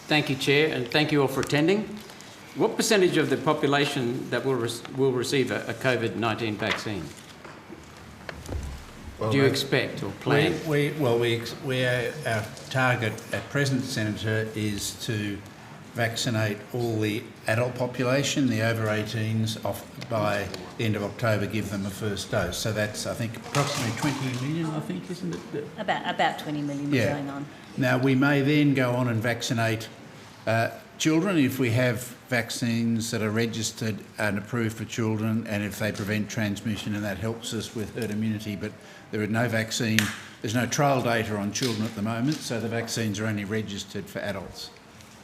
Thank you, Chair, and thank you all for attending. What percentage of the population that will receive a COVID-19 vaccine? Well, do you expect or plan? Our target at present, Senator, is to vaccinate all the adult population, the over 18s, by the end of October, give them a first dose. So that's, I think, approximately 20 million, I think, isn't it? About 20 million going on. Now, we may then go on and vaccinate children if we have vaccines that are registered and approved for children, and if they prevent transmission, and that helps us with herd immunity. But there is no vaccine, there's no trial data on children at the moment, so the vaccines are only registered for adults.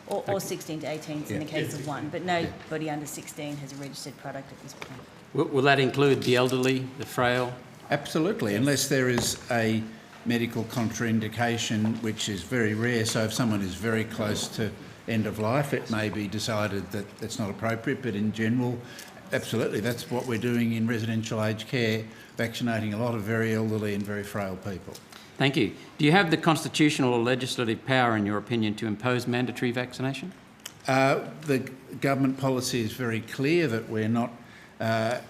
Or 16 to 18s in the case of one, but nobody under 16 has a registered product at this point. Will that include the elderly, the frail? Absolutely, unless there is a medical contraindication, which is very rare. So if someone is very close to end of life, it may be decided that that's not appropriate, but in general, absolutely, that's what we're doing in residential aged care, vaccinating a lot of very elderly and very frail people. Thank you. Do you have the constitutional or legislative power, in your opinion, to impose mandatory vaccination? The government policy is very clear that we're not,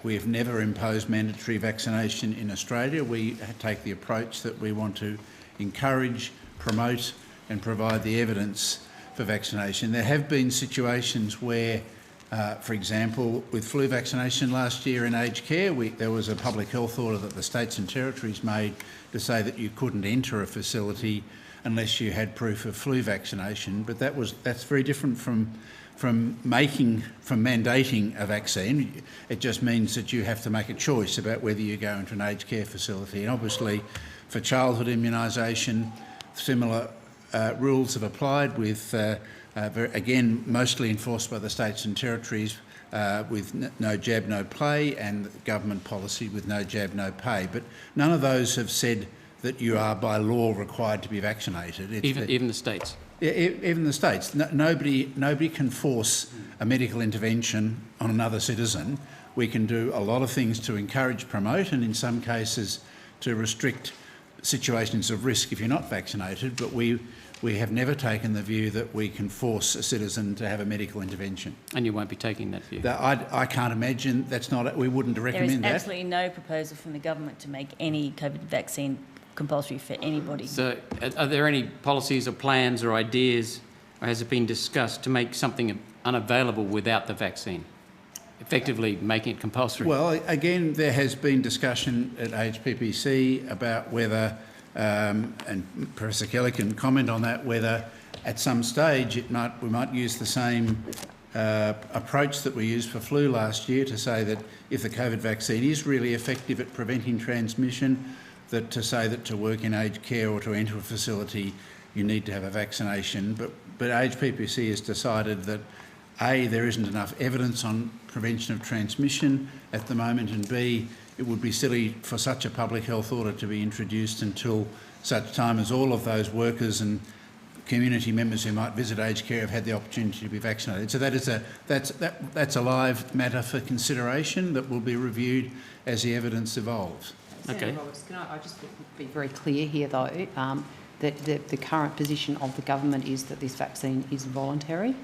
we have never imposed mandatory vaccination in Australia. We take the approach that we want to encourage, promote and provide the evidence for vaccination. There have been situations where, for example, with flu vaccination last year in aged care, there was a public health order that the states and territories made to say that you couldn't enter a facility unless you had proof of flu vaccination. But that's very different from mandating a vaccine. It just means that you have to make a choice about whether you go into an aged care facility. And obviously, for childhood immunisation, similar rules have applied with, again, mostly enforced by the states and territories with no jab, no play, and government policy with no jab, no pay. But none of those have said that you are by law required to be vaccinated. Even the states? Even the states. Nobody can force a medical intervention on another citizen. We can do a lot of things to encourage, promote, and in some cases to restrict situations of risk if you're not vaccinated, but we have never taken the view that we can force a citizen to have a medical intervention. And you won't be taking that view? I can't imagine. We wouldn't recommend that. There is absolutely no proposal from the government to make any COVID vaccine compulsory for anybody. So are there any policies or plans or ideas, or has it been discussed, to make something unavailable without the vaccine, effectively making it compulsory? Well, again, there has been discussion at HPPC about whether, and Professor Kelly can comment on that, whether at some stage we might use the same approach that we used for flu last year, to say that if the COVID vaccine is really effective at preventing transmission, that to say that to work in aged care or to enter a facility you need to have a vaccination. But HPPC has decided that A, there isn't enough evidence on prevention of transmission at the moment, and B, it would be silly for such a public health order to be introduced until such time as all of those workers and community members who might visit aged care have had the opportunity to be vaccinated. So that's a live matter for consideration that will be reviewed as the evidence evolves. Okay. Senator Roberts, can I just be very clear here, though, that the current position of the government is that this vaccine is voluntary,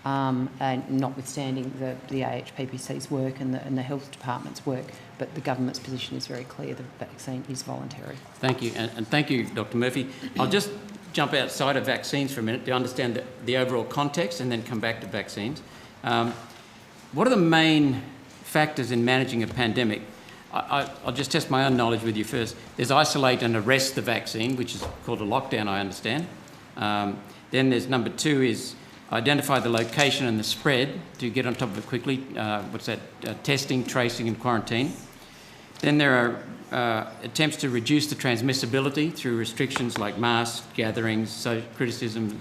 and notwithstanding the AHPPC's work and the health department's work, but the government's position is very clear: the vaccine is voluntary. Thank you, and thank you, Dr. Murphy. I'll just jump outside of vaccines for a minute to understand the overall context, and then come back to vaccines. What are the main factors in managing a pandemic? I'll just test my own knowledge with you first. There's isolate and arrest the vaccine, which is called a lockdown, I understand. Then there's number 2 is identify the location and the spread to get on top of it quickly. Testing, tracing and quarantine. Then there are attempts to reduce the transmissibility through restrictions like masks, gatherings, social criticism,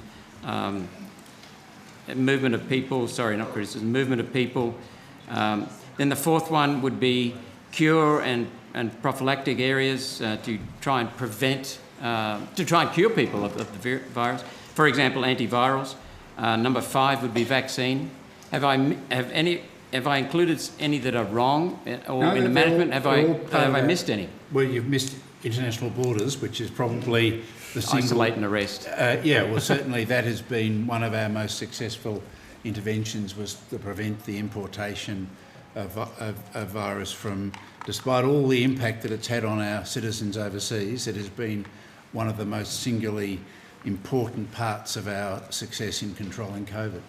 movement of people, movement of people. Then the 4th one would be cure and prophylactic areas to try and prevent, to try and cure people of the virus. For example, antivirals. Number 5 would be vaccine. Have I included any that are wrong, or in the management? Have I missed any? Well, you've missed international borders, which is probably the single... Isolate and arrest. Yeah, well, certainly that has been one of our most successful interventions, was to prevent the importation of virus from, despite all the impact that it's had on our citizens overseas, it has been one of the most singularly important parts of our success in controlling COVID.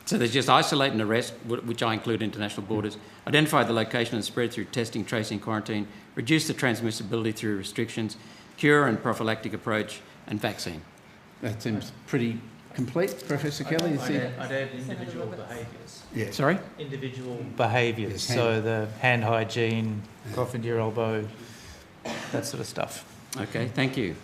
So there's just isolate and arrest, which I include international borders, identify the location and spread through testing, tracing, quarantine, reduce the transmissibility through restrictions, cure and prophylactic approach, and vaccine. That seems pretty complete, Professor Kelly. I'd add individual behaviours. Yeah. Sorry? Individual behaviours, Yes, so the hand hygiene, cough into your elbow, that sort of stuff. Okay, thank you.